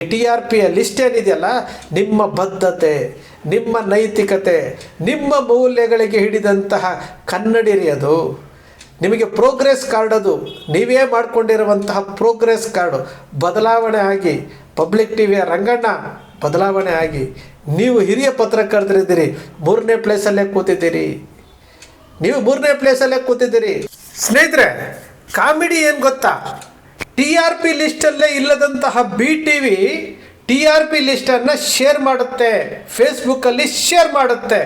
TRPಯ list ಏನಿದೆಯಲ್ಲ, ನಿಮ್ಮ ಬದ್ಧತೆ, ನಿಮ್ಮ ನೈತಿಕತೆ, ನಿಮ್ಮ ಮೌಲ್ಯಗಳಿಗೆ ಹಿಡಿದಂತಹ ಕನ್ನಡಿರಿ ಅದು. ನಿಮಗೆ ಪ್ರೋಗ್ರೆಸ್ ಕಾರ್ಡ್, ಅದು ನೀವೇ ಮಾಡಿಕೊಂಡಿರುವಂತಹ ಪ್ರೋಗ್ರೆಸ್ ಕಾರ್ಡು ಬದಲಾವಣೆ ಆಗಿ ಪಬ್ಲಿಕ್ ಟಿವಿಯ ರಂಗಣ್ಣ ಬದಲಾವಣೆ ಆಗಿ ನೀವು ಹಿರಿಯ ಪತ್ರಕರ್ತರಿದ್ದೀರಿ, 3ನೇ ಪ್ಲೇಸಲ್ಲೇ ಕೂತಿದ್ದೀರಿ. ನೀವು 3ನೇ ಪ್ಲೇಸಲ್ಲೇ ಕೂತಿದ್ದೀರಿ. ಸ್ನೇಹಿತರೆ, ಕಾಮಿಡಿ ಏನು ಗೊತ್ತಾ? TRP ಲಿಸ್ಟಲ್ಲೇ ಇಲ್ಲದಂತಹ BTV TRP ಲಿಸ್ಟನ್ನು ಶೇರ್ ಮಾಡುತ್ತೆ, ಫೇಸ್ಬುಕ್ಕಲ್ಲಿ ಶೇರ್ ಮಾಡುತ್ತೆ.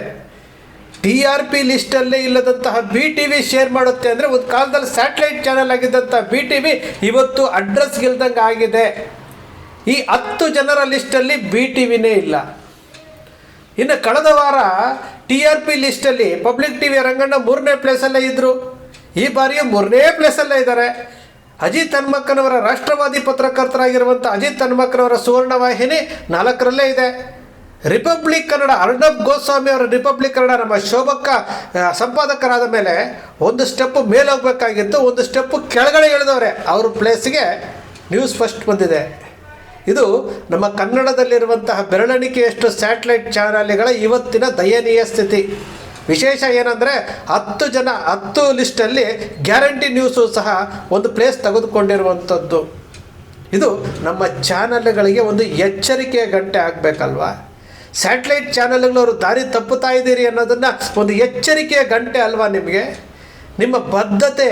TRP ಲಿಸ್ಟಲ್ಲೇ ಇಲ್ಲದಂತಹ BTV ಶೇರ್ ಮಾಡುತ್ತೆ ಅಂದರೆ, ಒಂದು ಕಾಲದಲ್ಲಿ ಸ್ಯಾಟಲೈಟ್ ಚಾನೆಲ್ ಆಗಿದ್ದಂಥ BTV ಇವತ್ತು ಅಡ್ರೆಸ್ ಗೆಲ್ದಂಗೆ ಆಗಿದೆ. ಈ 10 ಜನರ ಲಿಸ್ಟಲ್ಲಿ BTVನೇ ಇಲ್ಲ. ಇನ್ನು ಕಳೆದ ವಾರ TRP ಲಿಸ್ಟಲ್ಲಿ ಪಬ್ಲಿಕ್ ಟಿವಿಯ ರಂಗಣ್ಣ 3ನೇ ಪ್ಲೇಸಲ್ಲೇ ಇದ್ದರು. ಈ ಬಾರಿಯೂ 3ನೇ ಪ್ಲೇಸಲ್ಲೇ ಇದ್ದಾರೆ. ಅಜಿತ್ ಹನುಮಕ್ಕನವರ ರಾಷ್ಟ್ರವಾದಿ ಪತ್ರಕರ್ತರಾಗಿರುವಂಥ ಅಜಿತ್ ಹನುಮಕ್ಕನವರ ಸುವರ್ಣ ವಾಹಿನಿ 4ರಲ್ಲೇ ಇದೆ. ರಿಪಬ್ಲಿಕ್ ಕನ್ನಡ ಅರ್ಣಬ್ ಗೋಸ್ವಾಮಿ ಅವರ ರಿಪಬ್ಲಿಕ್ ಕನ್ನಡ ನಮ್ಮ ಶೋಭಕ್ಕ ಸಂಪಾದಕರಾದ ಮೇಲೆ ಒಂದು ಸ್ಟೆಪ್ ಮೇಲೆ ಹೋಗಬೇಕಾಗಿತ್ತು, ಒಂದು ಸ್ಟೆಪ್ ಕೆಳಗಡೆ ಇಳಿದವ್ರೆ. ಅವ್ರ ಪ್ಲೇಸ್ಗೆ ನ್ಯೂಸ್ ಫಸ್ಟ್ ಬಂದಿದೆ. ಇದು ನಮ್ಮ ಕನ್ನಡದಲ್ಲಿರುವಂತಹ ಬೆರಳೆಣಿಕೆಯಷ್ಟು ಸ್ಯಾಟಲೈಟ್ ಚಾನಲ್ಗಳ ಇವತ್ತಿನ ದಯನೀಯ ಸ್ಥಿತಿ. ವಿಶೇಷ ಏನಂದರೆ 10 ಲಿಸ್ಟಲ್ಲಿ ಗ್ಯಾರಂಟಿ ನ್ಯೂಸು ಸಹ ಒಂದು ಪ್ಲೇಸ್ ತೆಗೆದುಕೊಂಡಿರುವಂಥದ್ದು. ಇದು ನಮ್ಮ ಚಾನಲ್ಗಳಿಗೆ ಒಂದು ಎಚ್ಚರಿಕೆಯ ಗಂಟೆ ಆಗಬೇಕಲ್ವಾ? ಸ್ಯಾಟಲೈಟ್ ಚಾನಲ್ಗಳವರು ದಾರಿ ತಪ್ಪುತ್ತಾ ಇದ್ದೀರಿ ಅನ್ನೋದನ್ನು ಒಂದು ಎಚ್ಚರಿಕೆಯ ಗಂಟೆ ಅಲ್ವಾ ನಿಮಗೆ? ನಿಮ್ಮ ಬದ್ಧತೆ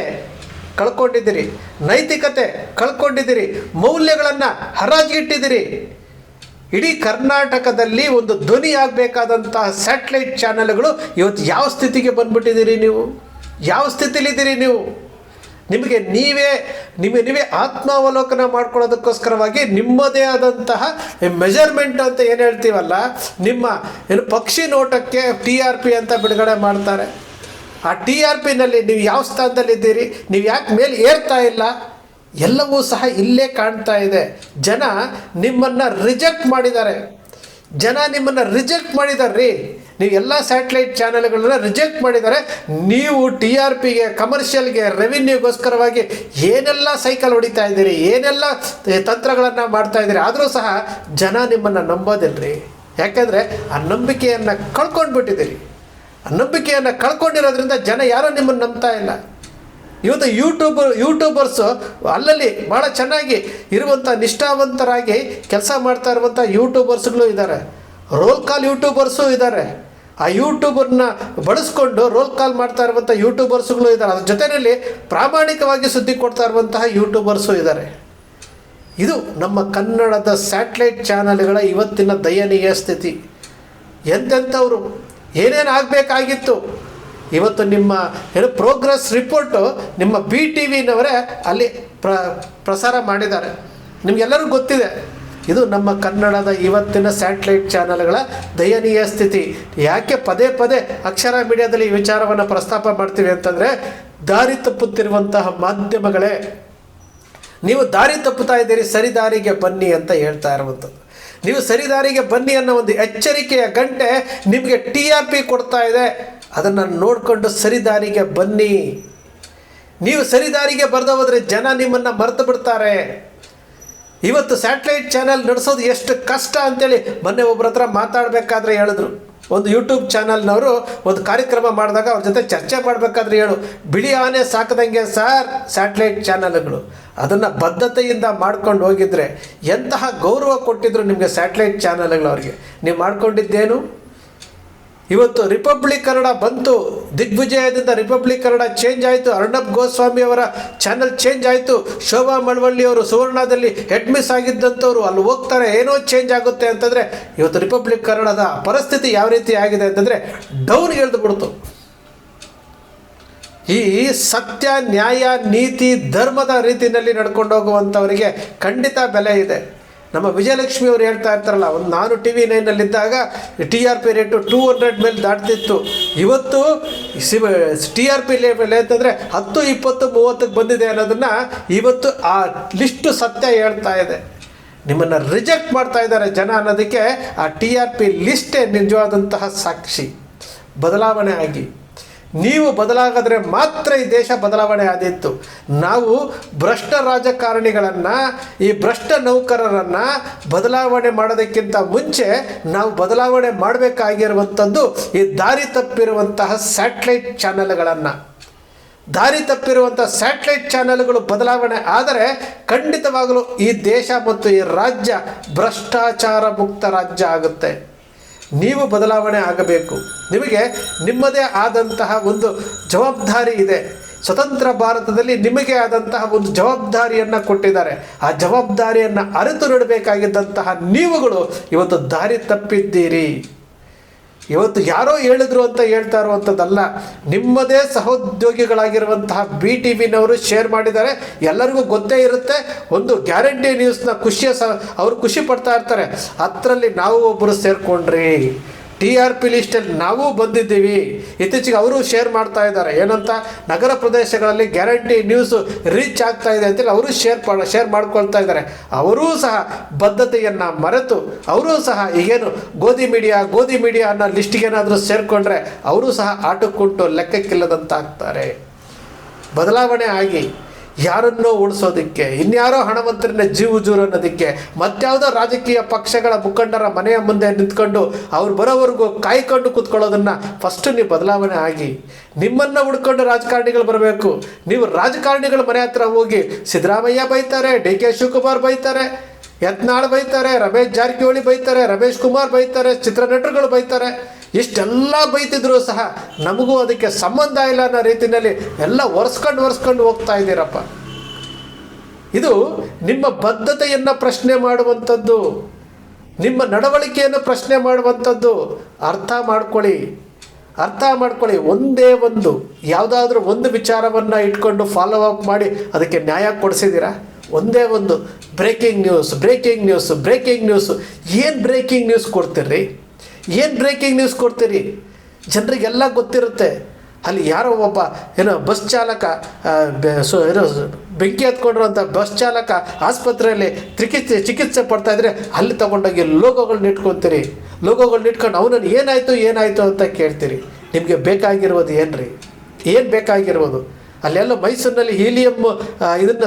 ಕಳ್ಕೊಂಡಿದ್ದೀರಿ, ನೈತಿಕತೆ ಕಳ್ಕೊಂಡಿದ್ದೀರಿ, ಮೌಲ್ಯಗಳನ್ನು ಹರಾಜಿಗಿಟ್ಟಿದ್ದೀರಿ. ಇಡೀ ಕರ್ನಾಟಕದಲ್ಲಿ ಒಂದು ಧ್ವನಿ ಆಗಬೇಕಾದಂತಹ ಸ್ಯಾಟಲೈಟ್ ಚಾನಲ್ಗಳು ಇವತ್ತು ಯಾವ ಸ್ಥಿತಿಗೆ ಬಂದುಬಿಟ್ಟಿದ್ದೀರಿ? ನೀವು ಯಾವ ಸ್ಥಿತಿಲಿದ್ದೀರಿ? ನಿಮಗೆ ನೀವೇ ಆತ್ಮಾವಲೋಕನ ಮಾಡ್ಕೊಳ್ಳೋದಕ್ಕೋಸ್ಕರವಾಗಿ ನಿಮ್ಮದೇ ಆದಂತಹ ಮೆಜರ್ಮೆಂಟ್ ಅಂತ ಏನು ಹೇಳ್ತೀವಲ್ಲ, ನಿಮ್ಮ ಪಕ್ಷಿ ನೋಟಕ್ಕೆ TRP ಅಂತ ಬಿಡುಗಡೆ ಮಾಡ್ತಾರೆ. ಆ TRPನಲ್ಲಿ ನೀವು ಯಾವ ಸ್ಥಾನದಲ್ಲಿದ್ದೀರಿ, ನೀವು ಯಾಕೆ ಮೇಲೆ ಏರ್ತಾ ಇಲ್ಲ, ಎಲ್ಲವೂ ಸಹ ಇಲ್ಲೇ ಕಾಣ್ತಾ ಇದೆ. ಜನ ನಿಮ್ಮನ್ನು ರಿಜೆಕ್ಟ್ ಮಾಡಿದ್ದಾರೆ. ರೀ. ನೀವು ಎಲ್ಲ ಸ್ಯಾಟಲೈಟ್ ಚಾನಲ್ಗಳನ್ನ ರಿಜೆಕ್ಟ್ ಮಾಡಿದ್ದಾರೆ. ನೀವು TRPಗೆ, ಕಮರ್ಷಿಯಲ್ಗೆ, ರೆವಿನ್ಯೂಗೋಸ್ಕರವಾಗಿ ಏನೆಲ್ಲ ಸೈಕಲ್ ಹೊಡಿತಾ ಇದ್ದೀರಿ, ಏನೆಲ್ಲ ತಂತ್ರಗಳನ್ನು ಮಾಡ್ತಾ ಇದ್ದೀರಿ. ಆದರೂ ಸಹ ಜನ ನಿಮ್ಮನ್ನು ನಂಬೋದಿಲ್ಲರಿ. ಯಾಕೆಂದರೆ ಆ ನಂಬಿಕೆಯನ್ನು ಕಳ್ಕೊಂಡ್ಬಿಟ್ಟಿದ್ದೀರಿ. ಆ ನಂಬಿಕೆಯನ್ನು ಕಳ್ಕೊಂಡಿರೋದ್ರಿಂದ ಜನ ಯಾರೂ ನಿಮ್ಮನ್ನು ನಂಬ್ತಾ ಇಲ್ಲ. ಇವತ್ತು ಯೂಟ್ಯೂಬರ್ಸು ಅಲ್ಲಲ್ಲಿ ಭಾಳ ಚೆನ್ನಾಗಿ ಇರುವಂಥ ನಿಷ್ಠಾವಂತರಾಗಿ ಕೆಲಸ ಮಾಡ್ತಾ ಇರುವಂಥ ಯೂಟ್ಯೂಬರ್ಸ್ಗಳು ಇದ್ದಾರೆ. ರೋಲ್ ಕಾಲ್ ಯೂಟ್ಯೂಬರ್ಸು ಇದ್ದಾರೆ. ಆ ಯೂಟ್ಯೂಬರ್ನ ಬಳಸ್ಕೊಂಡು ರೋಲ್ ಕಾಲ್ ಮಾಡ್ತಾ ಇರುವಂಥ ಯೂಟ್ಯೂಬರ್ಸ್ಗಳು ಇದ್ದಾರೆ. ಅದ್ರ ಜೊತೆಯಲ್ಲಿ ಪ್ರಾಮಾಣಿಕವಾಗಿ ಸುದ್ದಿ ಕೊಡ್ತಾ ಇರುವಂತಹ ಯೂಟ್ಯೂಬರ್ಸು ಇದ್ದಾರೆ. ಇದು ನಮ್ಮ ಕನ್ನಡದ ಸ್ಯಾಟಲೈಟ್ ಚಾನಲ್ಗಳ ಇವತ್ತಿನ ದಯನೀಯ ಸ್ಥಿತಿ. ಎಂತೆಂಥವರು ಏನೇನು ಆಗಬೇಕಾಗಿತ್ತು ಇವತ್ತು ನಿಮ್ಮ ಪ್ರೋಗ್ರೆಸ್ ರಿಪೋರ್ಟು ನಿಮ್ಮ BTVನವರೇ ಅಲ್ಲಿ ಪ್ರಸಾರ ಮಾಡಿದ್ದಾರೆ. ನಿಮಗೆಲ್ಲರಿಗೂ ಗೊತ್ತಿದೆ. ಇದು ನಮ್ಮ ಕನ್ನಡದ ಇವತ್ತಿನ ಸ್ಯಾಟಲೈಟ್ ಚಾನಲ್ಗಳ ದಯನೀಯ ಸ್ಥಿತಿ. ಯಾಕೆ ಪದೇ ಅಕ್ಷರ ಮೀಡಿಯಾದಲ್ಲಿ ಈ ವಿಚಾರವನ್ನು ಪ್ರಸ್ತಾಪ ಮಾಡ್ತೀವಿ ಅಂತಂದರೆ, ದಾರಿ ತಪ್ಪುತ್ತಿರುವಂತಹ ಮಾಧ್ಯಮಗಳೇ, ನೀವು ದಾರಿ ತಪ್ಪುತ್ತಾ ಇದ್ದೀರಿ, ಸರಿದಾರಿಗೆ ಬನ್ನಿ ಅಂತ ಹೇಳ್ತಾ ಇರುವಂಥದ್ದು. ನೀವು ಸರಿದಾರಿಗೆ ಬನ್ನಿ ಅನ್ನೋ ಒಂದು ಎಚ್ಚರಿಕೆಯ ಗಂಟೆ ನಿಮಗೆ TRP ಕೊಡ್ತಾ ಇದೆ. ಅದನ್ನು ನೋಡಿಕೊಂಡು ಸರಿದಾರಿಗೆ ಬನ್ನಿ. ನೀವು ಸರಿದಾರಿಗೆ ಬರೆದು ಹೋದರೆ ಜನ ನಿಮ್ಮನ್ನು ಮರೆತು ಬಿಡ್ತಾರೆ. ಇವತ್ತು ಸ್ಯಾಟಲೈಟ್ ಚಾನಲ್ ನಡೆಸೋದು ಎಷ್ಟು ಕಷ್ಟ ಅಂತೇಳಿ ಮೊನ್ನೆ ಒಬ್ಬರ ಹತ್ರ ಮಾತಾಡಬೇಕಾದ್ರೆ ಹೇಳಿದ್ರು. ಒಂದು ಯೂಟ್ಯೂಬ್ ಚಾನಲ್ನವರು ಒಂದು ಕಾರ್ಯಕ್ರಮ ಮಾಡಿದಾಗ ಅವ್ರ ಜೊತೆ ಚರ್ಚೆ ಮಾಡಬೇಕಾದ್ರೆ ಬಿಳಿ ಆನೆ ಸಾಕದಂಗೆ ಸರ್ ಸ್ಯಾಟಲೈಟ್ ಚಾನಲ್ಗಳು. ಅದನ್ನು ಬದ್ಧತೆಯಿಂದ ಮಾಡ್ಕೊಂಡು ಹೋಗಿದ್ರೆ ಎಂತಹ ಗೌರವ ಕೊಟ್ಟಿದ್ರು ನಿಮಗೆ ಸ್ಯಾಟಲೈಟ್ ಚಾನಲ್ಗಳು. ಅವ್ರಿಗೆ ನೀವು ಮಾಡ್ಕೊಂಡಿದ್ದೇನು? ಇವತ್ತು ರಿಪಬ್ಲಿಕ್ ಕನ್ನಡ ಬಂತು, ದಿಗ್ವಿಜಯದಿಂದ ರಿಪಬ್ಲಿಕ್ ಕನ್ನಡ ಚೇಂಜ್ ಆಯಿತು. ಅರ್ಣಬ್ ಗೋಸ್ವಾಮಿ ಅವರ ಚಾನಲ್ ಚೇಂಜ್ ಆಯಿತು. ಶೋಭಾ ಮಳವಳ್ಳಿಯವರು ಸುವರ್ಣದಲ್ಲಿ ಹೆಡ್ ಮಿಸ್ ಆಗಿದ್ದಂಥವ್ರು ಅಲ್ಲಿ ಹೋಗ್ತಾರೆ, ಏನೋ ಚೇಂಜ್ ಆಗುತ್ತೆ ಅಂತಂದರೆ ಇವತ್ತು ರಿಪಬ್ಲಿಕ್ ಕನ್ನಡದ ಪರಿಸ್ಥಿತಿ ಯಾವ ರೀತಿ ಆಗಿದೆ ಅಂತಂದರೆ ಡೌನ್ ಇಳಿದು ಬಿಡ್ತು. ಈ ಸತ್ಯ, ನ್ಯಾಯ, ನೀತಿ, ಧರ್ಮದ ರೀತಿಯಲ್ಲಿ ನಡ್ಕೊಂಡು ಹೋಗುವಂಥವರಿಗೆ ಖಂಡಿತ ಬೆಲೆ ಇದೆ. ನಮ್ಮ ವಿಜಯಲಕ್ಷ್ಮಿ ಅವರು ಹೇಳ್ತಾ ಇರ್ತಾರಲ್ಲ, ನಾನು TV9ನಲ್ಲಿದ್ದಾಗ TRP ರೇಟು 200 ಮೇಲೆ ದಾಟ್ತಿತ್ತು. ಇವತ್ತು TRP ಲೆವೆಲ್ ಅಂತಂದರೆ 10, 20, 30ಕ್ಕೆ ಬಂದಿದೆ ಅನ್ನೋದನ್ನು ಇವತ್ತು ಆ ಲಿಸ್ಟು ಸತ್ಯ ಹೇಳ್ತಾ ಇದೆ. ನಿಮ್ಮನ್ನು ರಿಜೆಕ್ಟ್ ಮಾಡ್ತಾ ಇದ್ದಾರೆ ಜನ ಅನ್ನೋದಕ್ಕೆ ಆ TRP ಲಿಸ್ಟೇ ನಿಜವಾದಂತಹ ಸಾಕ್ಷಿ. ಬದಲಾವಣೆ ಆಗಿ ನೀವು ಬದಲಾಗಿದ್ರೆ ಮಾತ್ರ ಈ ದೇಶ ಬದಲಾವಣೆ ಆದಿತ್ತು. ನಾವು ಭ್ರಷ್ಟ ರಾಜಕಾರಣಿಗಳನ್ನು, ಈ ಭ್ರಷ್ಟ ನೌಕರರನ್ನು ಬದಲಾವಣೆ ಮಾಡೋದಕ್ಕಿಂತ ಮುಂಚೆ ನಾವು ಬದಲಾವಣೆ ಮಾಡಬೇಕಾಗಿರುವಂಥದ್ದು ಈ ದಾರಿ ತಪ್ಪಿರುವಂತಹ ಸ್ಯಾಟಲೈಟ್ ಚಾನೆಲ್ಗಳನ್ನು. ದಾರಿ ತಪ್ಪಿರುವಂಥ ಸ್ಯಾಟಲೈಟ್ ಚಾನೆಲ್ಗಳು ಬದಲಾವಣೆ ಆದರೆ ಖಂಡಿತವಾಗಲೂ ಈ ದೇಶ ಮತ್ತು ಈ ರಾಜ್ಯ ಭ್ರಷ್ಟಾಚಾರ ಮುಕ್ತ ರಾಜ್ಯ ಆಗುತ್ತೆ. ನೀವು ಬದಲಾವಣೆ ಆಗಬೇಕು. ನಿಮಗೆ ನಿಮ್ಮದೇ ಆದಂತಹ ಒಂದು ಜವಾಬ್ದಾರಿ ಇದೆ. ಸ್ವತಂತ್ರ ಭಾರತದಲ್ಲಿ ನಿಮಗೆ ಆದಂತಹ ಒಂದು ಜವಾಬ್ದಾರಿಯನ್ನು ಕೊಟ್ಟಿದ್ದಾರೆ. ಆ ಜವಾಬ್ದಾರಿಯನ್ನು ಅರಿತು ನೀಡಬೇಕಾಗಿದ್ದಂತಹ ನೀವುಗಳು ಇವತ್ತು ದಾರಿ ತಪ್ಪಿದ್ದೀರಿ. ಇವತ್ತು ಯಾರೋ ಹೇಳಿದ್ರು ಅಂತ ಹೇಳ್ತಾ ಇರುವಂಥದ್ದಲ್ಲ, ನಿಮ್ಮದೇ ಸಹೋದ್ಯೋಗಿಗಳಾಗಿರುವಂತಹ BTVನವರು ಶೇರ್ ಮಾಡಿದ್ದಾರೆ. ಎಲ್ಲರಿಗೂ ಗೊತ್ತೇ ಇರುತ್ತೆ. ಒಂದು ಗ್ಯಾರಂಟಿ ನ್ಯೂಸ್ನ ಅವರು ಖುಷಿ ಪಡ್ತಾ ಇರ್ತಾರೆ. ಅದರಲ್ಲಿ ನಾವು ಒಬ್ಬರು ಸೇರಿಕೊಂಡ್ರಿ, TRP ಲಿಸ್ಟಲ್ಲಿ ನಾವು ಬಂದಿದ್ದೀವಿ. ಇತ್ತೀಚೆಗೆ ಅವರು ಶೇರ್ ಮಾಡ್ತಾ ಇದ್ದಾರೆ. ಏನಂತ, ನಗರ ಪ್ರದೇಶಗಳಲ್ಲಿ ಗ್ಯಾರಂಟಿ ನ್ಯೂಸು ರೀಚ್ ಆಗ್ತಾ ಇದೆ ಅಂತೇಳಿ ಅವರು ಶೇರ್ ಮಾಡ್ಕೊಳ್ತಾ ಇದ್ದಾರೆ. ಅವರೂ ಸಹ ಬದ್ಧತೆಯನ್ನು ಮರೆತು ಅವರೂ ಸಹ ಈಗೇನು ಗೋಧಿ ಮೀಡಿಯಾ ಅನ್ನೋ ಲಿಸ್ಟಿಗೆ ಏನಾದರೂ ಸೇರಿಕೊಂಡ್ರೆ ಅವರು ಸಹ ಆಟಕ್ಕುಂಟು ಲೆಕ್ಕಕ್ಕಿಲ್ಲದಂತ ಆಗ್ತಾರೆ. ಬದಲಾವಣೆ ಆಗಿ ಯಾರನ್ನೋ ಉಳಿಸೋದಕ್ಕೆ, ಇನ್ಯಾರೋ ಹಣವಂತರನ್ನ ಜೀರು ಅನ್ನೋದಕ್ಕೆ, ಮತ್ಯಾವುದೋ ರಾಜಕೀಯ ಪಕ್ಷಗಳ ಮುಖಂಡರ ಮನೆಯ ಮುಂದೆ ನಿಂತ್ಕೊಂಡು ಅವ್ರು ಬರೋವರೆಗೂ ಕಾಯ್ಕೊಂಡು ಕೂತ್ಕೊಳ್ಳೋದನ್ನು ಫಸ್ಟ್ ನೀವು ಬದಲಾವಣೆ ಆಗಿ. ನಿಮ್ಮನ್ನು ಹುಡ್ಕೊಂಡು ರಾಜಕಾರಣಿಗಳು ಬರಬೇಕು. ನೀವು ರಾಜಕಾರಣಿಗಳ ಮನೆ ಹತ್ರ ಹೋಗಿ ಸಿದ್ದರಾಮಯ್ಯ ಬೈತಾರೆ, DK ಶಿವಕುಮಾರ್ ಬೈತಾರೆ, ಯತ್ನಾಳ್ ಬೈತಾರೆ, ರಮೇಶ್ ಜಾರಕಿಹೊಳಿ ಬೈತಾರೆ, ರಮೇಶ್ ಕುಮಾರ್ ಬೈತಾರೆ, ಚಿತ್ರನಟರುಗಳು ಬೈತಾರೆ. ಇಷ್ಟೆಲ್ಲ ಬೈತಿದ್ರು ಸಹ ನಮಗೂ ಅದಕ್ಕೆ ಸಂಬಂಧ ಇಲ್ಲ ಅನ್ನೋ ರೀತಿಯಲ್ಲಿ ಎಲ್ಲ ಒರೆಸ್ಕೊಂಡು ಹೋಗ್ತಾ ಇದ್ದೀರಪ್ಪ. ಇದು ನಿಮ್ಮ ಬದ್ಧತೆಯನ್ನು ಪ್ರಶ್ನೆ ಮಾಡುವಂಥದ್ದು, ನಿಮ್ಮ ನಡವಳಿಕೆಯನ್ನು ಪ್ರಶ್ನೆ ಮಾಡುವಂಥದ್ದು. ಅರ್ಥ ಮಾಡ್ಕೊಳ್ಳಿ. ಒಂದೇ ಒಂದು ಯಾವುದಾದ್ರೂ ಒಂದು ವಿಚಾರವನ್ನು ಇಟ್ಕೊಂಡು ಫಾಲೋ ಅಪ್ ಮಾಡಿ ಅದಕ್ಕೆ ನ್ಯಾಯ ಕೊಡಿಸಿದ್ದೀರಾ? ಒಂದೇ ಒಂದು ಬ್ರೇಕಿಂಗ್ ನ್ಯೂಸು. ಏನು ಬ್ರೇಕಿಂಗ್ ನ್ಯೂಸ್ ಕೊಡ್ತೀರಿ? ಜನರಿಗೆಲ್ಲ ಗೊತ್ತಿರುತ್ತೆ. ಅಲ್ಲಿ ಯಾರೋ ಒಬ್ಬ ಬಸ್ ಚಾಲಕ ಬೆಂಕಿ ಹತ್ಕೊಂಡಿರುವಂಥ ಬಸ್ ಚಾಲಕ ಆಸ್ಪತ್ರೆಯಲ್ಲಿ ಚಿಕಿತ್ಸೆ ಪಡ್ತಾಯಿದ್ರೆ ಅಲ್ಲಿ ತೊಗೊಂಡೋಗಿ ಲೋಗೋಗಳನ್ನ ಇಟ್ಕೊಂಡು ಅವನನ್ನು ಏನಾಯಿತು ಅಂತ ಕೇಳ್ತೀರಿ. ನಿಮಗೆ ಬೇಕಾಗಿರುವುದು ಏನು ಬೇಕಾಗಿರುವುದು? ಅಲ್ಲೆಲ್ಲ ಮೈಸೂರಿನಲ್ಲಿ ಹೀಲಿಯಮ್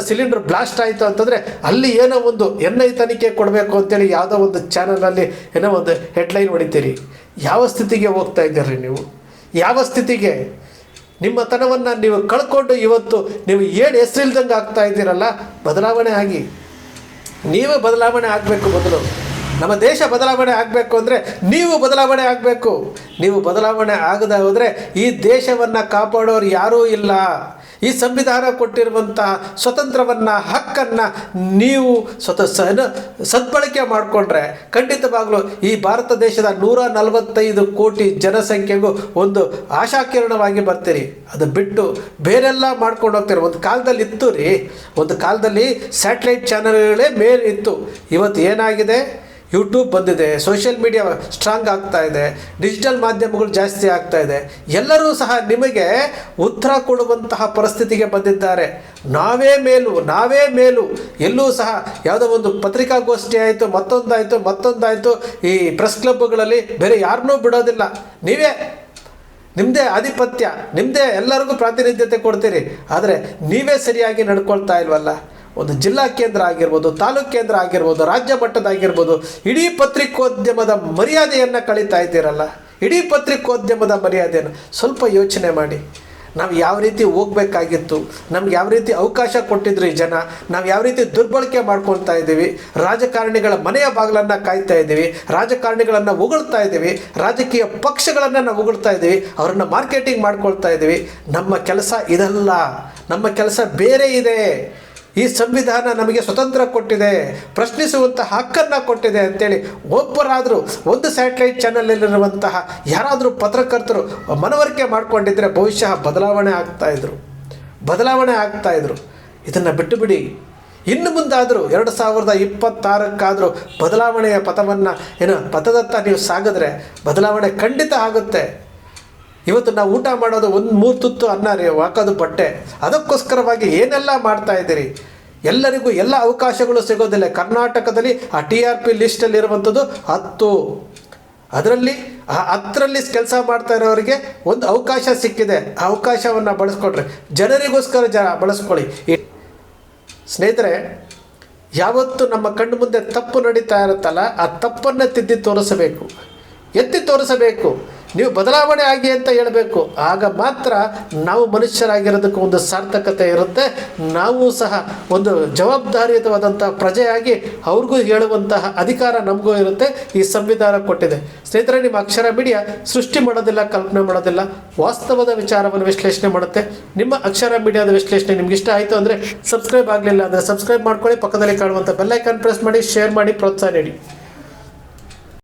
ಸಿಲಿಂಡರ್ ಬ್ಲಾಸ್ಟ್ ಆಯಿತು ಅಂತಂದರೆ ಅಲ್ಲಿ ಏನೋ ಒಂದು NI ತನಿಖೆ ಕೊಡಬೇಕು ಅಂತೇಳಿ ಯಾವುದೋ ಒಂದು ಚಾನಲಲ್ಲಿ ಏನೋ ಒಂದು ಹೆಡ್ಲೈನ್ ಹೊಡಿತೀರಿ. ಯಾವ ಸ್ಥಿತಿಗೆ ಹೋಗ್ತಾ ಇದ್ದೀರಿ ನೀವು? ಯಾವ ಸ್ಥಿತಿಗೆ? ನಿಮ್ಮ ತನವನ್ನು ನೀವು ಕಳ್ಕೊಂಡು ಇವತ್ತು ನೀವು ಏನು ಹೆಸರಿಲ್ದಂಗೆ ಆಗ್ತಾ ಇದ್ದೀರಲ್ಲ. ಬದಲಾವಣೆ ಆಗಿ, ನೀವೇ ಬದಲಾವಣೆ ಆಗಬೇಕು. ಮೊದಲು ನಮ್ಮ ದೇಶ ಬದಲಾವಣೆ ಆಗಬೇಕು ಅಂದರೆ ನೀವು ಬದಲಾವಣೆ ಆಗಬೇಕು. ನೀವು ಬದಲಾವಣೆ ಆಗದೆ ಹೋದರೆ ಈ ದೇಶವನ್ನು ಕಾಪಾಡೋರು ಯಾರೂ ಇಲ್ಲ. ಈ ಸಂವಿಧಾನ ಕೊಟ್ಟಿರುವಂತಹ ಸ್ವತಂತ್ರವನ್ನು, ಹಕ್ಕನ್ನು ನೀವು ಸದ್ಬಳಕೆ ಮಾಡಿಕೊಂಡ್ರೆ ಖಂಡಿತವಾಗಲೂ ಈ ಭಾರತ ದೇಶದ 145 ಕೋಟಿ ಜನಸಂಖ್ಯೆಗೂ ಒಂದು ಆಶಾಕಿರಣವಾಗಿ ಬರ್ತೀರಿ. ಅದು ಬಿಟ್ಟು ಬೇರೆಲ್ಲ ಮಾಡ್ಕೊಂಡು ಹೋಗ್ತೀರಿ. ಒಂದು ಕಾಲದಲ್ಲಿ ಸ್ಯಾಟಲೈಟ್ ಚಾನಲ್ಗಳೇ ಮೇಲೆ ಇತ್ತು. ಇವತ್ತು ಏನಾಗಿದೆ? ಯೂಟ್ಯೂಬ್ ಬಂದಿದೆ, ಸೋಷಿಯಲ್ ಮೀಡಿಯಾ ಸ್ಟ್ರಾಂಗ್ ಆಗ್ತಾ ಇದೆ, ಡಿಜಿಟಲ್ ಮಾಧ್ಯಮಗಳು ಜಾಸ್ತಿ ಆಗ್ತಾ ಇದೆ. ಎಲ್ಲರೂ ಸಹ ನಿಮಗೆ ಉತ್ತರ ಕೊಡುವಂತಹ ಪರಿಸ್ಥಿತಿಗೆ ಬಂದಿದ್ದಾರೆ. ನಾವೇ ಮೇಲು. ಎಲ್ಲೂ ಸಹ ಯಾವುದೋ ಒಂದು ಪತ್ರಿಕಾಗೋಷ್ಠಿ ಆಯಿತು, ಮತ್ತೊಂದಾಯಿತು, ಈ ಪ್ರೆಸ್ ಕ್ಲಬ್ಗಳಲ್ಲಿ ಬೇರೆ ಯಾರನ್ನೂ ಬಿಡೋದಿಲ್ಲ. ನಿಮ್ಮದೇ ಆಧಿಪತ್ಯ, ನಿಮ್ಮದೇ ಎಲ್ಲರಿಗೂ ಪ್ರಾತಿನಿಧ್ಯತೆ ಕೊಡ್ತೀರಿ. ಆದರೆ ನೀವೇ ಸರಿಯಾಗಿ ನಡ್ಕೊಳ್ತಾ ಇಲ್ವಲ್ಲ. ಒಂದು ಜಿಲ್ಲಾ ಕೇಂದ್ರ ಆಗಿರ್ಬೋದು, ತಾಲೂಕು ಕೇಂದ್ರ ಆಗಿರ್ಬೋದು, ರಾಜ್ಯ ಮಟ್ಟದಾಗಿರ್ಬೋದು, ಇಡೀ ಪತ್ರಿಕೋದ್ಯಮದ ಮರ್ಯಾದೆಯನ್ನು ಕಳೀತಾ ಇದ್ದೀರಲ್ಲ. ಇಡೀ ಪತ್ರಿಕೋದ್ಯಮದ ಮರ್ಯಾದೆಯನ್ನು ಸ್ವಲ್ಪ ಯೋಚನೆ ಮಾಡಿ. ನಾವು ಯಾವ ರೀತಿ ಹೋಗಬೇಕಾಗಿತ್ತು, ನಮ್ಗೆ ಯಾವ ರೀತಿ ಅವಕಾಶ ಕೊಟ್ಟಿದ್ರು ಈ ಜನ, ನಾವು ಯಾವ ರೀತಿ ದುರ್ಬಳಕೆ ಮಾಡ್ಕೊಳ್ತಾ ಇದ್ದೀವಿ. ರಾಜಕಾರಣಿಗಳ ಮನೆಯ ಬಾಗಿಲನ್ನು ಕಾಯ್ತಾ ಇದ್ದೀವಿ, ರಾಜಕಾರಣಿಗಳನ್ನು ಉಗುಳ್ತಾ ಇದ್ದೀವಿ, ರಾಜಕೀಯ ಪಕ್ಷಗಳನ್ನು ನಾವು ಉಗುಳ್ತಾ ಇದ್ದೀವಿ, ಅವರನ್ನು ಮಾರ್ಕೆಟಿಂಗ್ ಮಾಡ್ಕೊಳ್ತಾ ಇದ್ದೀವಿ. ನಮ್ಮ ಕೆಲಸ ಇದಲ್ಲ, ನಮ್ಮ ಕೆಲಸ ಬೇರೆ ಇದೆ. ಈ ಸಂವಿಧಾನ ನಮಗೆ ಸ್ವತಂತ್ರ ಕೊಟ್ಟಿದೆ, ಪ್ರಶ್ನಿಸುವಂಥ ಹಕ್ಕನ್ನು ಕೊಟ್ಟಿದೆ ಅಂತೇಳಿ ಒಬ್ಬರಾದರೂ ಒಂದು ಸ್ಯಾಟಲೈಟ್ ಚಾನಲಲ್ಲಿರುವಂತಹ ಯಾರಾದರೂ ಪತ್ರಕರ್ತರು ಮನವರಿಕೆ ಮಾಡಿಕೊಂಡಿದ್ದರೆ ಬಹುಶಃ ಬದಲಾವಣೆ ಆಗ್ತಾಯಿದ್ರು. ಇದನ್ನು ಬಿಟ್ಟು ಬಿಡಿ. ಇನ್ನು ಮುಂದಾದರೂ 2026 ಬದಲಾವಣೆಯ ಪಥದತ್ತ ನೀವು ಸಾಗಿದ್ರೆ ಬದಲಾವಣೆ ಖಂಡಿತ ಆಗುತ್ತೆ. ಇವತ್ತು ನಾವು ಊಟ ಮಾಡೋದು 1-3 ತುತ್ತು ಅನ್ನ ಹಾಕೋದು ಬಟ್ಟೆ. ಅದಕ್ಕೋಸ್ಕರವಾಗಿ ಏನೆಲ್ಲ ಮಾಡ್ತಾ ಇದ್ದೀರಿ? ಎಲ್ಲರಿಗೂ ಎಲ್ಲ ಅವಕಾಶಗಳು ಸಿಗೋದಿಲ್ಲ. ಕರ್ನಾಟಕದಲ್ಲಿ ಆ TRP ಲಿಸ್ಟಲ್ಲಿರುವಂಥದ್ದು ಅದರಲ್ಲಿ ಹತ್ತರಲ್ಲಿ ಕೆಲಸ ಮಾಡ್ತಾ ಇರೋರಿಗೆ ಒಂದು ಅವಕಾಶ ಸಿಕ್ಕಿದೆ, ಆ ಅವಕಾಶವನ್ನು ಬಳಸ್ಕೊಡ್ರಿ, ಜನರಿಗೋಸ್ಕರ ಬಳಸ್ಕೊಳ್ಳಿ. ಸ್ನೇಹಿತರೆ, ಯಾವತ್ತು ನಮ್ಮ ಕಣ್ಣು ಮುಂದೆ ತಪ್ಪು ನಡೀತಾ ಇರುತ್ತಲ್ಲ, ಆ ತಪ್ಪನ್ನು ಎತ್ತಿ ತೋರಿಸಬೇಕು. ನೀವು ಬದಲಾವಣೆ ಆಗಿ ಅಂತ ಹೇಳಬೇಕು. ಆಗ ಮಾತ್ರ ನಾವು ಮನುಷ್ಯರಾಗಿರೋದಕ್ಕೆ ಒಂದು ಸಾರ್ಥಕತೆ ಇರುತ್ತೆ. ನಾವು ಸಹ ಒಂದು ಜವಾಬ್ದಾರಿಯುತವಾದಂಥ ಪ್ರಜೆಯಾಗಿ ಅವ್ರಿಗೂ ಹೇಳುವಂತಹ ಅಧಿಕಾರ ನಮಗೂ ಇರುತ್ತೆ. ಈ ಸಂವಿಧಾನ ಕೊಟ್ಟಿದೆ. ಸ್ನೇಹಿತರೆ, ನಿಮ್ಮ ಅಕ್ಷರ ಮೀಡಿಯಾ ಸೃಷ್ಟಿ ಮಾಡೋದಿಲ್ಲ, ಕಲ್ಪನೆ ಮಾಡೋದಿಲ್ಲ, ವಾಸ್ತವದ ವಿಚಾರವನ್ನು ವಿಶ್ಲೇಷಣೆ ಮಾಡುತ್ತೆ. ನಿಮ್ಮ ಅಕ್ಷರ ಮೀಡಿಯಾದ ವಿಶ್ಲೇಷಣೆ ನಿಮ್ಗೆ ಇಷ್ಟ ಆಯಿತು ಅಂದರೆ, ಸಬ್ಸ್ಕ್ರೈಬ್ ಆಗಲಿಲ್ಲ ಅಂದರೆ ಸಬ್ಸ್ಕ್ರೈಬ್ ಮಾಡ್ಕೊಳ್ಳಿ. ಪಕ್ಕದಲ್ಲಿ ಕಾಣುವಂಥ ಬೆಲ್ ಐಕಾನ್ ಪ್ರೆಸ್ ಮಾಡಿ, ಶೇರ್ ಮಾಡಿ, ಪ್ರೋತ್ಸಾಹ ನೀಡಿ.